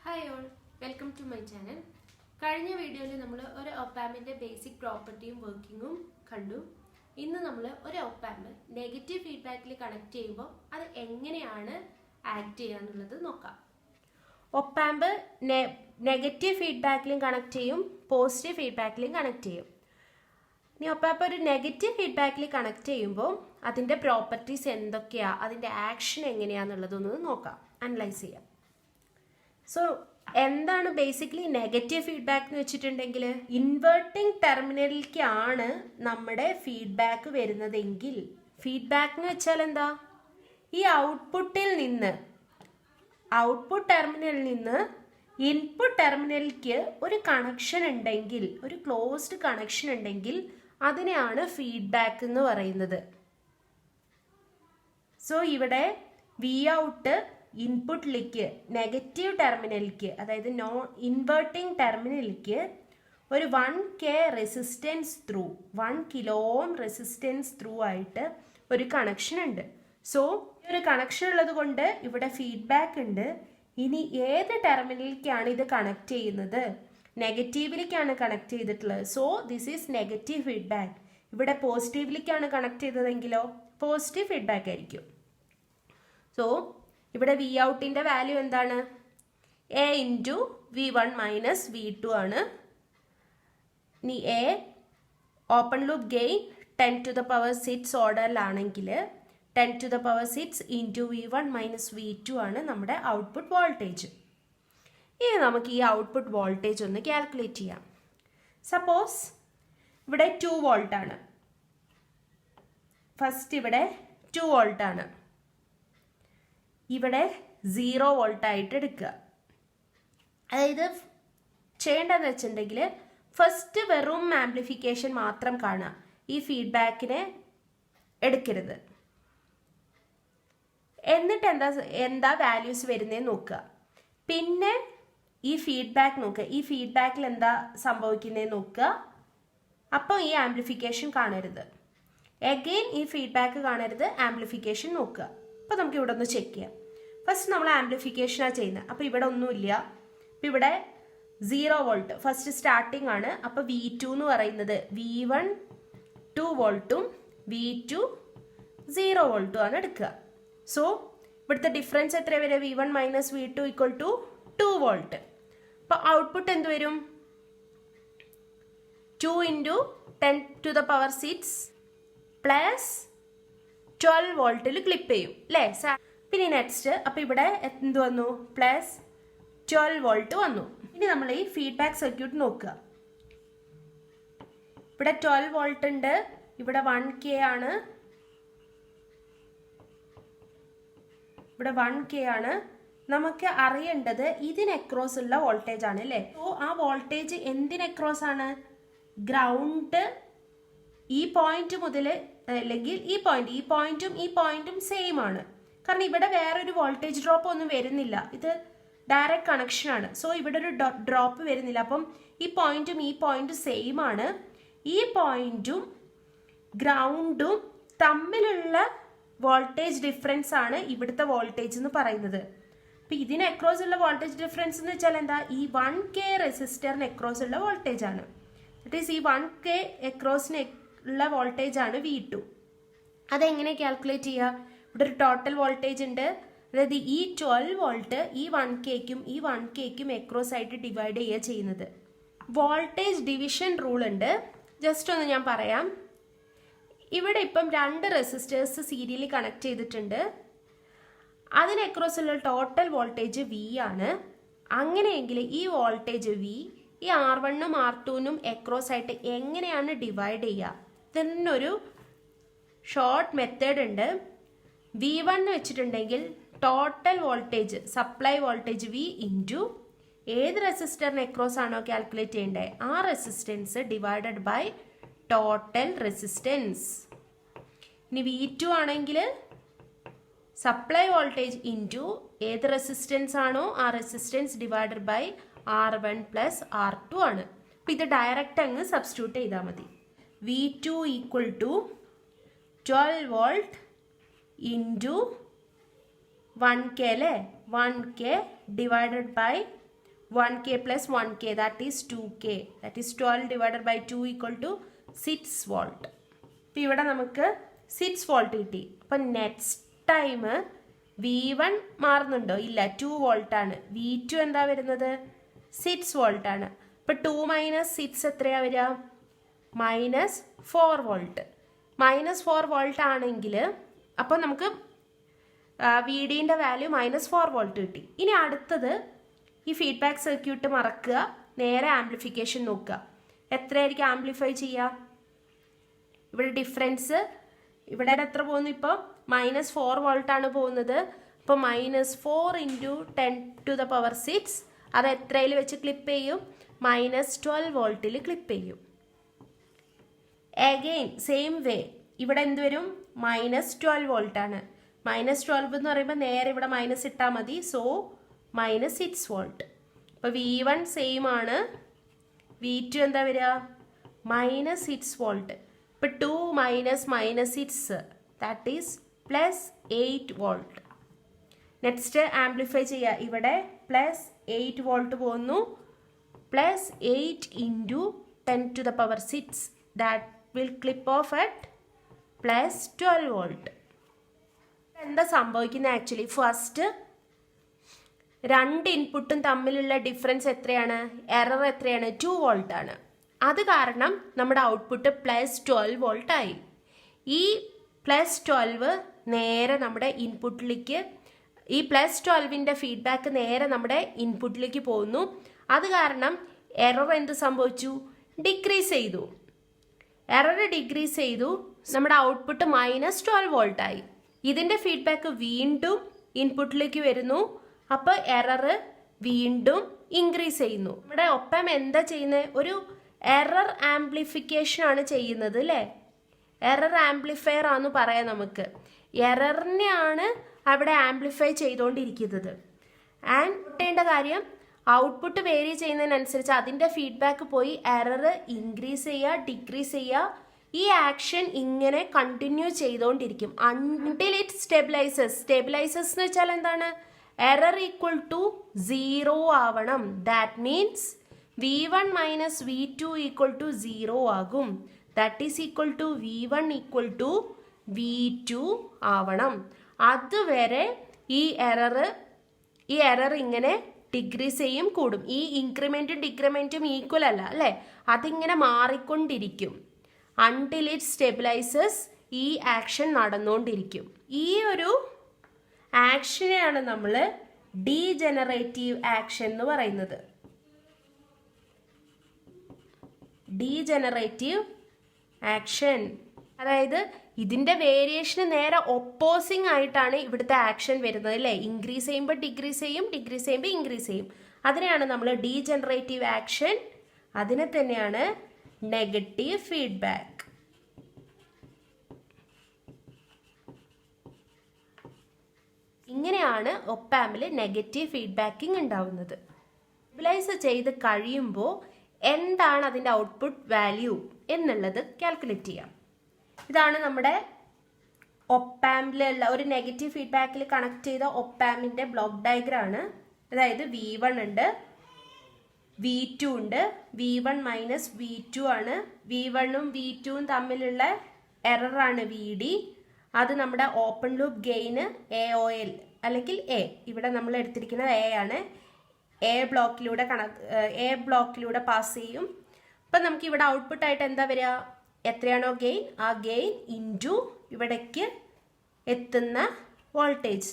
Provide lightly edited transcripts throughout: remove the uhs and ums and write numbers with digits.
Hi all, welcome to my channel. കഴിഞ്ഞ വീഡിയോയിൽ നമ്മൾ ഒരു ഒപ്പാമ്പിൻ്റെ ബേസിക് പ്രോപ്പർട്ടിയും വർക്കിങ്ങും കണ്ടു. ഇന്ന് നമ്മൾ ഒരു ഒപ്പാമ്പ് നെഗറ്റീവ് ഫീഡ്ബാക്കിൽ കണക്ട് ചെയ്യുമ്പോൾ അത് എങ്ങനെയാണ് ആക്ട് ചെയ്യുക എന്നുള്ളത് നോക്കാം. ഒപ്പാമ്പ് നെഗറ്റീവ് ഫീഡ്ബാക്കിലും കണക്ട് ചെയ്യും, പോസിറ്റീവ് ഫീഡ്ബാക്കിലും കണക്ട് ചെയ്യും. ഇനി ഒപ്പാമ്പ് ഒരു നെഗറ്റീവ് ഫീഡ്ബാക്കിൽ കണക്ട് ചെയ്യുമ്പോൾ അതിൻ്റെ പ്രോപ്പർട്ടീസ് എന്തൊക്കെയാണ്, അതിൻ്റെ ആക്ഷൻ എങ്ങനെയാണെന്നുള്ളതൊന്ന് നോക്കാം, അനലൈസ് ചെയ്യാം. സോ എന്താണ് ബേസിക്കലി നെഗറ്റീവ് ഫീഡ്ബാക്ക് എന്ന് വെച്ചിട്ടുണ്ടെങ്കിൽ, ഇൻവേർട്ടിംഗ് ടെർമിനലിലേക്കാണ് നമ്മുടെ ഫീഡ്ബാക്ക് വരുന്നതെങ്കിൽ, ഫീഡ്ബാക്ക് എന്ന് വെച്ചാൽ എന്താ, ഈ ഔട്ട്പുട്ട് ടെർമിനലിൽ നിന്ന് ഇൻപുട്ട് ടെർമിനലിലേക്ക് ഒരു കണക്ഷൻ ഉണ്ടെങ്കിൽ, ഒരു ക്ലോസ്ഡ് കണക്ഷൻ ഉണ്ടെങ്കിൽ അതിനെയാണ് ഫീഡ്ബാക്ക് എന്ന് പറയുന്നത്. സോ ഇവിടെ വി ഔട്ട് ഇൻപുട്ടിലേക്ക് നെഗറ്റീവ് ടെർമിനലിലേക്ക്, അതായത് നോൺ ഇൻവേർട്ടിംഗ് ടെർമിനലിലേക്ക് ഒരു 1K resistance through, 1 kilo ohm resistance through ആയിട്ട് ഒരു കണക്ഷൻ ഉണ്ട്. സോ ഒരു കണക്ഷൻ ഉള്ളത് കൊണ്ട് ഇവിടെ ഫീഡ്ബാക്ക് ഉണ്ട്. ഇനി ഏത് ടെർമിനലിലേക്കാണ് ഇത് കണക്ട് ചെയ്യുന്നത്? നെഗറ്റീവിലേക്കാണ് കണക്ട് ചെയ്തിട്ടുള്ളത്. So this is negative feedback. ഇവിടെ പോസിറ്റീവിലേക്കാണ് കണക്ട് ചെയ്തതെങ്കിലോ പോസിറ്റീവ് ഫീഡ്ബാക്ക് ആയിരിക്കും. സോ ഇവിടെ വി ഔട്ടിൻ്റെ വാല്യൂ എന്താണ്? A into V1 minus V2 ആണ്. ഇനി A open loop gain 10⁶ ഓർഡറിലാണെങ്കിൽ 10⁶ into V1 minus V2 ആണ് നമ്മുടെ ഔട്ട്പുട്ട് വോൾട്ടേജ്. ഇനി നമുക്ക് ഈ ഔട്ട്പുട്ട് വോൾട്ടേജ് ഒന്ന് കാൽക്കുലേറ്റ് ചെയ്യാം. സപ്പോസ് ഇവിടെ 2 വോൾട്ടാണ്. ഫസ്റ്റ് ഇവിടെ 2 വോൾട്ടാണ്, ഇവിടെ 0 വോൾട്ടായിട്ട് എടുക്കുക. അതായത് ചെയ്യേണ്ടതെന്ന് വെച്ചിട്ടുണ്ടെങ്കിൽ ഫസ്റ്റ് വെറും ആംപ്ലിഫിക്കേഷൻ മാത്രം കാണുക, ഈ ഫീഡ്ബാക്കിനെ എടുക്കരുത്. എന്നിട്ട് എന്താ വാല്യൂസ് വരുന്നതെന്ന് നോക്കുക. പിന്നെ ഈ ഫീഡ്ബാക്ക് നോക്കുക, ഈ ഫീഡ്ബാക്കിൽ എന്താ സംഭവിക്കുന്നതെന്ന് നോക്കുക. അപ്പോൾ ഈ ആംപ്ലിഫിക്കേഷൻ കാണരുത്. എഗെയിൻ ഈ ഫീഡ്ബാക്ക് കാണരുത്, ആംപ്ലിഫിക്കേഷൻ നോക്കുക. അപ്പോൾ നമുക്ക് ഇവിടെ ഒന്ന് ചെക്ക് ചെയ്യാം. ഫസ്റ്റ് നമ്മൾ ആംപ്ലിഫിക്കേഷനാണ് ചെയ്യുന്നത്. അപ്പോൾ ഇവിടെ ഒന്നുമില്ല. അപ്പോൾ ഇവിടെ 0 വോൾട്ട് ഫസ്റ്റ് സ്റ്റാർട്ടിംഗ് ആണ്. അപ്പോൾ V2 എന്ന് പറയുന്നത് V1 2 വോൾട്ടും V2 0 വോൾട്ടും ആണ് എടുക്കുക. സോ ഇവിടുത്തെ ഡിഫറൻസ് എത്ര വരെ? V1 minus V2 equal to 2 volt. അപ്പോൾ ഔട്ട്പുട്ട് എന്ത് വരും? 2 ഇൻറ്റു 10⁶ പ്ലസ് 12 വോൾട്ടിൽ ക്ലിപ്പ് ചെയ്യും അല്ലേ? പിന്നെ നെക്സ്റ്റ് അപ്പോൾ ഇവിടെ എന്ത് വന്നു? പ്ലസ് 12 വോൾട്ട് വന്നു. ഇനി നമ്മൾ ഈ ഫീഡ്ബാക്ക് സർക്യൂട്ട് നോക്കുക. ഇവിടെ 12 വോൾട്ട് ഉണ്ട്, ഇവിടെ 1K ആണ്, ഇവിടെ 1K ആണ്. നമുക്ക് അറിയേണ്ടത് ഇതിന് അക്രോസ് ഉള്ള വോൾട്ടേജ് ആണ് അല്ലേ? സോ ആ വോൾട്ടേജ് എന്തിന് അക്രോസ് ആണ്? ഗ്രൗണ്ട് ഈ പോയിന്റ് മുതൽ, അല്ലെങ്കിൽ ഈ പോയിന്റും സെയിം ആണ്. കാരണം ഇവിടെ വേറൊരു വോൾട്ടേജ് ഡ്രോപ്പ് ഒന്നും വരുന്നില്ല, ഇത് ഡയറക്റ്റ് കണക്ഷൻ ആണ്. സോ ഇവിടെ ഒരു ഡ്രോപ്പ് വരുന്നില്ല. അപ്പം ഈ പോയിന്റും സെയിം ആണ്. ഈ പോയിന്റും ഗ്രൗണ്ടും തമ്മിലുള്ള വോൾട്ടേജ് ഡിഫറൻസ് ആണ് ഇവിടുത്തെ വോൾട്ടേജ് എന്ന് പറയുന്നത്. അപ്പം ഇതിന് അക്രോസ് ഉള്ള വോൾട്ടേജ് ഡിഫറൻസ് എന്ന് വെച്ചാൽ എന്താ? ഈ 1K റെസിസ്റ്ററിന് അക്രോസ് ഉള്ള വോൾട്ടേജ് ആണ്. ദാറ്റ് ഈസ് ഈ 1K അക്രോസിന് ഉള്ള വോൾട്ടേജ് ആണ് V2. അതെങ്ങനെ കാൽക്കുലേറ്റ് ചെയ്യുക? ഇവിടെ ഒരു ടോട്ടൽ വോൾട്ടേജ് ഉണ്ട്. അതായത് ഈ 12 വോൾട്ട് ഈ 1Kക്കും അക്രോസ് ആയിട്ട് ഡിവൈഡ് ചെയ്യുക ചെയ്യുന്നത്. വോൾട്ടേജ് ഡിവിഷൻ റൂൾ ഉണ്ട്, ജസ്റ്റ് ഒന്ന് ഞാൻ പറയാം. ഇവിടെ ഇപ്പം 2 റെസിസ്റ്റേഴ്സ് സീരിയലി കണക്ട് ചെയ്തിട്ടുണ്ട്. അതിന് അക്രോസ് ഉള്ള ടോട്ടൽ വോൾട്ടേജ് V ആണ്. അങ്ങനെയെങ്കിൽ ഈ വോൾട്ടേജ് V ഈ R1ഉം R2നും അക്രോസ് ആയിട്ട് എങ്ങനെയാണ് ഡിവൈഡ് ചെയ്യുക? ഇതിനൊരു ഷോർട്ട് മെത്തേഡ് ഉണ്ട്. V1 എന്ന് വെച്ചിട്ടുണ്ടെങ്കിൽ total voltage, supply voltage V into ഏത് റെസിസ്റ്ററിന് അക്രോസ് ആണോ കാൽക്കുലേറ്റ് ചെയ്യേണ്ടത് ആ resistance divided by total resistance. ഇനി V2 ആണെങ്കിൽ സപ്ലൈ വോൾട്ടേജ് ഇൻറ്റു ഏത് റെസിസ്റ്റൻസ് ആണോ ആ resistance divided by R1 plus R2 ആണ്. അപ്പം ഇത് ഡയറക്റ്റ് അങ്ങ് സബ്സ്റ്റിറ്റ്യൂട്ട് ചെയ്താൽ മതി. V2 equal to 12 volt into 1K അല്ലേ, 1K divided by 1k plus 1k, that is 2k. That is 12 divided by 2 equal to 6 volt. അപ്പോൾ ഇവിടെ നമുക്ക് 6 വോൾട്ട് കിട്ടി. അപ്പം നെക്സ്റ്റ് ടൈം V1 മാറുന്നുണ്ടോ? ഇല്ല, 2 വോൾട്ട് ആണ്. V2 എന്താ വരുന്നത്? 6 വോൾട്ട് ആണ്. അപ്പം 2 മൈനസ് 6 എത്രയാ വരിക? -4 വോൾട്ട്. -4 വോൾട്ട് ആണെങ്കിൽ അപ്പം നമുക്ക് വി ഡിൻ്റെ വാല്യൂ -4 വോൾട്ട് കിട്ടി. ഇനി അടുത്തത് ഈ ഫീഡ്ബാക്ക് സർക്യൂട്ട് മറക്കുക, നേരെ ആംപ്ലിഫിക്കേഷൻ നോക്കുക. എത്രയായിരിക്കും ആംപ്ലിഫൈ ചെയ്യുക? ഇവിടെ ഡിഫറൻസ് ഇവിടെ എത്ര പോകുന്നു? ഇപ്പോൾ -4 വോൾട്ട് ആണ് പോകുന്നത്. അപ്പോൾ -4 × 10⁶ അത് എത്രയിൽ വെച്ച് ക്ലിപ്പ് ചെയ്യും? -12 വോൾട്ടിൽ ക്ലിപ്പ് ചെയ്യും. അഗെയിൻ സെയിം വേ ഇവിടെ എന്ത് വരും? -12 വോൾട്ട് ആണ്. -12 എന്ന് പറയുമ്പോൾ നേരെ ഇവിടെ മൈനസ് ഇട്ടാൽ മതി. So -6 volt. അപ്പോൾ V1 സെയിം ആണ്. V2 എന്താ വരിക? -6 വോൾട്ട്. ഇപ്പോൾ 2 - -6 that is +8 volt. Next amplify ചെയ്യുക. ഇവിടെ +8 വോൾട്ട് പോകുന്നു. +8 × 10⁶ that will clip of at +12 volt. എന്താ സംഭവിക്കുന്നത്? ആക്ച്വലി ഫസ്റ്റ് രണ്ട് ഇൻപുട്ടും തമ്മിലുള്ള ഡിഫറൻസ് എത്രയാണ്? എറർ എത്രയാണ്? 2 വോൾട്ട് ആണ്. അത് കാരണം നമ്മുടെ ഔട്ട്പുട്ട് +12 വോൾട്ട് ആയി. ഈ +12 നേരെ നമ്മുടെ ഇൻപുട്ടിലേക്ക്, ഈ +12ൻ്റെ ഫീഡ്ബാക്ക് നേരെ നമ്മുടെ ഇൻപുട്ടിലേക്ക് പോകുന്നു. അത് കാരണം എറർ എന്ത് സംഭവിച്ചു? ഡിക്രീസ് ചെയ്തു. എറർ ഡിക്രീസ് ചെയ്തു. നമ്മുടെ ഔട്ട്പുട്ട് -12 വോൾട്ട് ആയി. ഇതിൻ്റെ ഫീഡ്ബാക്ക് വീണ്ടും ഇൻപുട്ടിലേക്ക് വരുന്നു. അപ്പോൾ എറർ വീണ്ടും ഇൻക്രീസ് ചെയ്യുന്നു. നമ്മുടെ ഒപ്പം എന്താ ചെയ്യുന്നത്? ഒരു എറർ ആംപ്ലിഫിക്കേഷൻ ആണ് ചെയ്യുന്നത് അല്ലേ? എറർ ആംപ്ലിഫയർ ആണെന്ന് പറയാം നമുക്ക്. എററിനെയാണ് അവിടെ ആംപ്ലിഫൈ ചെയ്തുകൊണ്ടിരിക്കുന്നത്. ആൻഡ് കിട്ടേണ്ട കാര്യം ഔട്ട്പുട്ട് വേരി ചെയ്യുന്നതിനനുസരിച്ച് അതിൻ്റെ ഫീഡ്ബാക്ക് പോയി എറർ ഇൻക്രീസ് ചെയ്യുക, ഡിക്രീസ് ചെയ്യുക. ഈ ആക്ഷൻ ഇങ്ങനെ കണ്ടിന്യൂ ചെയ്തുകൊണ്ടിരിക്കും അൺടിൽ ഇറ്റ് സ്റ്റെബിലൈസസ്. സ്റ്റെബിലൈസസ് എന്ന് വെച്ചാൽ എന്താണ്? എറർ ഈക്വൽ ടു 0 ആവണം. That means V1 - V2 equal to 0 ആകും. That is equal to V1 equal to V2 ആവണം. അതുവരെ ഈ എറർ ഇങ്ങനെ ഡിക്രീസ് ചെയ്യും, കൂടും. ഈ ഇൻക്രിമെൻറ്റും ഡിക്രിമെൻറ്റും ഈക്വൽ അല്ല അല്ലേ? അതിങ്ങനെ മാറിക്കൊണ്ടിരിക്കും. അൺടിൽ ഇറ്റ് സ്റ്റെബിലൈസസ് ഈ ആക്ഷൻ നടന്നുകൊണ്ടിരിക്കും. ഈ ഒരു ആക്ഷനെയാണ് നമ്മൾ ഡീജനറേറ്റീവ് ആക്ഷൻ എന്ന് പറയുന്നത്. ഡീജനറേറ്റീവ് ആക്ഷൻ അതായത് ഇതിൻ്റെ വേരിയേഷന് നേരെ ഒപ്പോസിങ് ആയിട്ടാണ് ഇവിടുത്തെ ആക്ഷൻ വരുന്നത് അല്ലേ? ഇൻക്രീസ് ചെയ്യുമ്പോൾ ഡിക്രീസ് ചെയ്യും, ഡിക്രീസ് ചെയ്യുമ്പോൾ ഇൻക്രീസ് ചെയ്യും. അതിനെയാണ് നമ്മൾ ഡീജനറേറ്റീവ് ആക്ഷൻ. അതിനെ തന്നെയാണ് നെഗറ്റീവ് ഫീഡ്ബാക്ക്. ഇങ്ങനെയാണ് ഒപ്പാമ്പിൽ നെഗറ്റീവ് ഫീഡ്ബാക്കിംഗ് ഉണ്ടാവുന്നത്. സ്റ്റെബിലൈസ് ചെയ്ത് കഴിയുമ്പോൾ എന്താണ് അതിൻ്റെ ഔട്ട്പുട്ട് വാല്യൂ എന്നുള്ളത് കാൽക്കുലേറ്റ് ചെയ്യാം. ഇതാണ് നമ്മുടെ ഒപ്പാമ്പിലുള്ള ഒരു നെഗറ്റീവ് ഫീഡ്ബാക്കിൽ കണക്ട് ചെയ്ത ഒപ്പാമ്പിൻ്റെ ബ്ലോക്ക് ഡയഗ്രം ആണ്. അതായത് V1 ഉണ്ട്, V2 ഉണ്ട്. V1 - V2 ആണ്. V1ഉം V2ഉം തമ്മിലുള്ള എററാണ് VD. അത് നമ്മുടെ ഓപ്പൺ ലൂപ്പ് ഗെയിന് AOL അല്ലെങ്കിൽ A. ഇവിടെ നമ്മൾ എടുത്തിരിക്കുന്നത് A ആണ്. A ബ്ലോക്കിലൂടെ പാസ് ചെയ്യും. അപ്പം നമുക്ക് ഇവിടെ ഔട്ട്പുട്ടായിട്ട് എന്താ വരിക? എത്രയാണോ ഗെയിൻ, ആ ഗെയിൻ ഇൻറ്റു ഇവിടേക്ക് എത്തുന്ന വോൾട്ടേജ്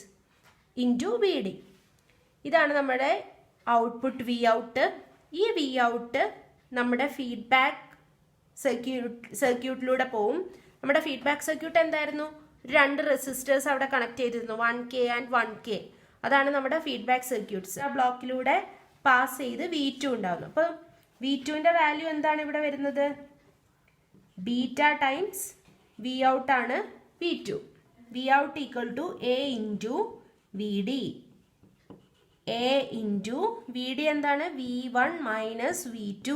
ഇൻറ്റു VD. ഇതാണ് നമ്മുടെ ഔട്ട്പുട്ട് Vout. ഈ Vout നമ്മുടെ ഫീഡ്ബാക്ക് സർക്യൂട്ടിലൂടെ പോവും. നമ്മുടെ ഫീഡ്ബാക്ക് സർക്യൂട്ട് എന്തായിരുന്നു? 2 റെസിസ്റ്റേഴ്സ് അവിടെ കണക്ട് ചെയ്തിരുന്നു, 1K ആൻഡ് 1K. അതാണ് നമ്മുടെ ഫീഡ്ബാക്ക് സർക്യൂട്ട്സ്. ആ ബ്ലോക്കിലൂടെ പാസ് ചെയ്ത് V2 ഉണ്ടാവുന്നു. അപ്പോൾ V2ൻ്റെ വാല്യൂ എന്താണ് ഇവിടെ വരുന്നത്? ബീറ്റ ടൈംസ് Vout ആണ് V2. Vout equal to A into VD. A into VD എന്താണ്? V1 - V2.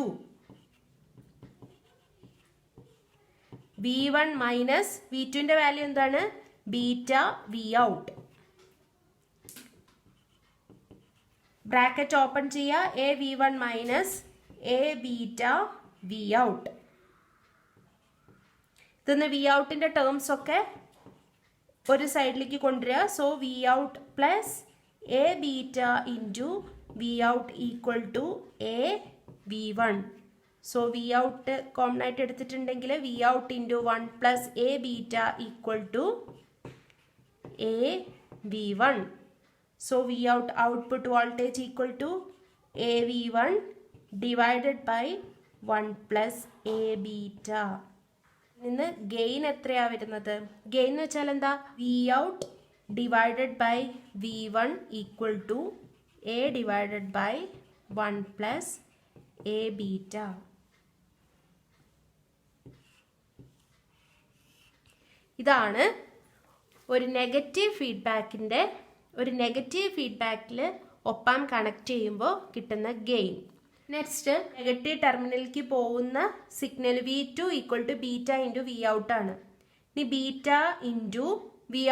V1 - V2ൻ്റെ വാല്യൂ എന്താണ്? Beta Vout. ബ്രാക്കറ്റ് ഓപ്പൺ ചെയ്യുക, A V one minus A beta V out. ഇതിന്ന് വി ഔട്ടിൻ്റെ ടേംസ് ഒക്കെ ഒരു സൈഡിലേക്ക് കൊണ്ടുവരിക. So V out plus A beta into V out equal to A V one. So V out common ആയിട്ട് എടുത്തിട്ടുണ്ടെങ്കിൽ V out into 1 plus A beta equal to A V one. So V out output voltage equal to A V one divided by 1 plus A beta. നിന്ന് gain എത്രയാണ് വരുന്നത്? Gain എന്ന് വെച്ചാൽ എന്താ? V out divided by V one equal to A divided by 1 plus A beta. ഇതാണ് ഒരു negative ഫീഡ്ബാക്കിൽ ഒപ്പം കണക്ട് ചെയ്യുമ്പോൾ കിട്ടുന്ന ഗെയിൻ. നെക്സ്റ്റ് നെഗറ്റീവ് ടെർമിനലിലേക്ക് പോകുന്ന signal V2 equal to beta into V out ആണ്. ഇനി ബീറ്റ ഇൻറ്റു വി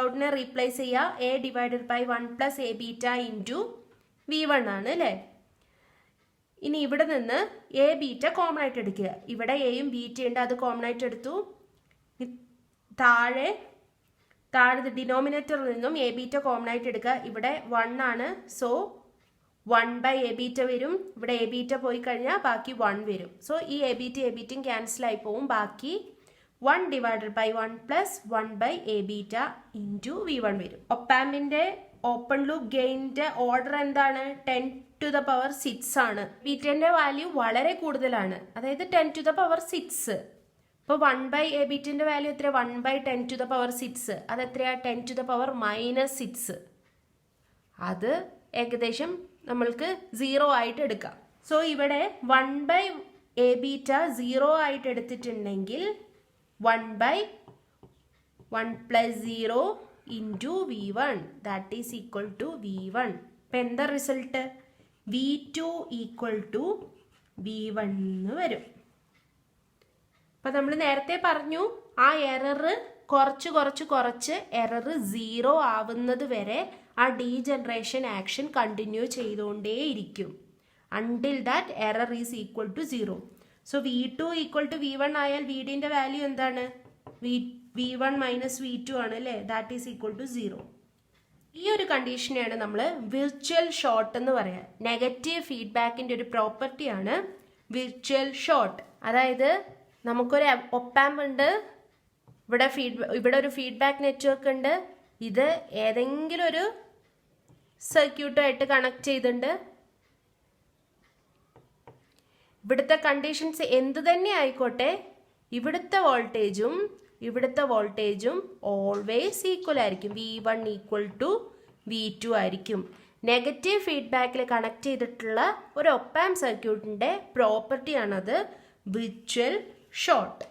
ഔട്ടിനെ റീപ്ലേസ് ചെയ്യുക, A divided by 1 plus A beta into V one ആണ് അല്ലേ. ഇനി ഇവിടെ നിന്ന് എ ബീറ്റ കോമൺ ആയിട്ട് എടുക്കുക. ഇവിടെ എയും ബീറ്റ ഉണ്ട്, അത് കോമൺ ആയിട്ട് എടുത്തു. താഴെ ഡിനോമിനേറ്ററിൽ നിന്നും എ ബീറ്റ കോമൺ ആയിട്ട് എടുക്കുക. ഇവിടെ 1 ആണ്, സോ 1 ബൈ എ ബീറ്റ വരും. ഇവിടെ എ ബീറ്റ പോയി കഴിഞ്ഞാൽ ബാക്കി 1 വരും. സോ ഈ എ ബീറ്റയും ക്യാൻസൽ ആയി പോവും. ബാക്കി 1 divided by 1 plus 1 by A beta into V one വരും. ഒപ്പാമ്പിന്റെ ഓപ്പൺ ലൂപ്പ് ഗെയിനിന്റെ ഓർഡർ എന്താണ്? 10 to the power 6 ആണ്. ബീറ്റന്റെ വാല്യൂ വളരെ കൂടുതലാണ്, അതായത് 10 to the power 6. അപ്പോൾ 1 ബൈ എ ബീറ്റന്റെ വാല്യൂ എത്ര? 1 ബൈ 10 to the power 6. അത് എത്രയാ? 10 to the power -6. അത് ഏകദേശം നമ്മൾക്ക് 0 ആയിട്ട് എടുക്കാം. സോ ഇവിടെ 1 ബൈ എ ബീറ്റ 0 ആയിട്ട് എടുത്തിട്ടുണ്ടെങ്കിൽ 1 by 1 plus 0 into V one that is equal to V one. ഇപ്പം എന്താ result? V2 equal to V1 എന്ന് വരും. അപ്പം നമ്മൾ നേരത്തെ പറഞ്ഞു ആ എറർ കുറച്ച് എറർ 0 ആവുന്നത് വരെ ആ ഡീജനറേഷൻ ആക്ഷൻ കണ്ടിന്യൂ ചെയ്തുകൊണ്ടേയിരിക്കും until that error is equal to 0. So V2 equal to V1 ആയാൽ VDന്റെ വാല്യൂ എന്താണ്? V1 മൈനസ് V2 ആണ് അല്ലേ. That is equal to 0. ഈ ഒരു കണ്ടീഷനെയാണ് നമ്മൾ വിർച്വൽ ഷോർട്ട് എന്ന് പറയുക. നെഗറ്റീവ് ഫീഡ്ബാക്കിൻ്റെ ഒരു പ്രോപ്പർട്ടിയാണ് വിർച്വൽ ഷോർട്ട്. അതായത് നമുക്കൊരു ഒപ്പാമ്പ് ഉണ്ട്, ഇവിടെ ഒരു ഫീഡ്ബാക്ക് നെറ്റ്വർക്ക് ഉണ്ട്. ഇത് ഏതെങ്കിലും ഒരു സർക്യൂട്ടുമായിട്ട് കണക്ട് ചെയ്തിട്ടുണ്ട്. ഇവിടുത്തെ കണ്ടീഷൻസ് എന്ത് തന്നെ ആയിക്കോട്ടെ, ഇവിടുത്തെ വോൾട്ടേജും ഓൾവേസ് ഈക്വൽ ആയിരിക്കും. V1 ഈക്വൽ ടു V2 ആയിരിക്കും. നെഗറ്റീവ് ഫീഡ്ബാക്കിൽ കണക്ട് ചെയ്തിട്ടുള്ള ഒരു ഒപ്പാമ്പ് സർക്യൂട്ടിൻ്റെ പ്രോപ്പർട്ടിയാണത് വിർച്വൽ ഷോർട്ട്.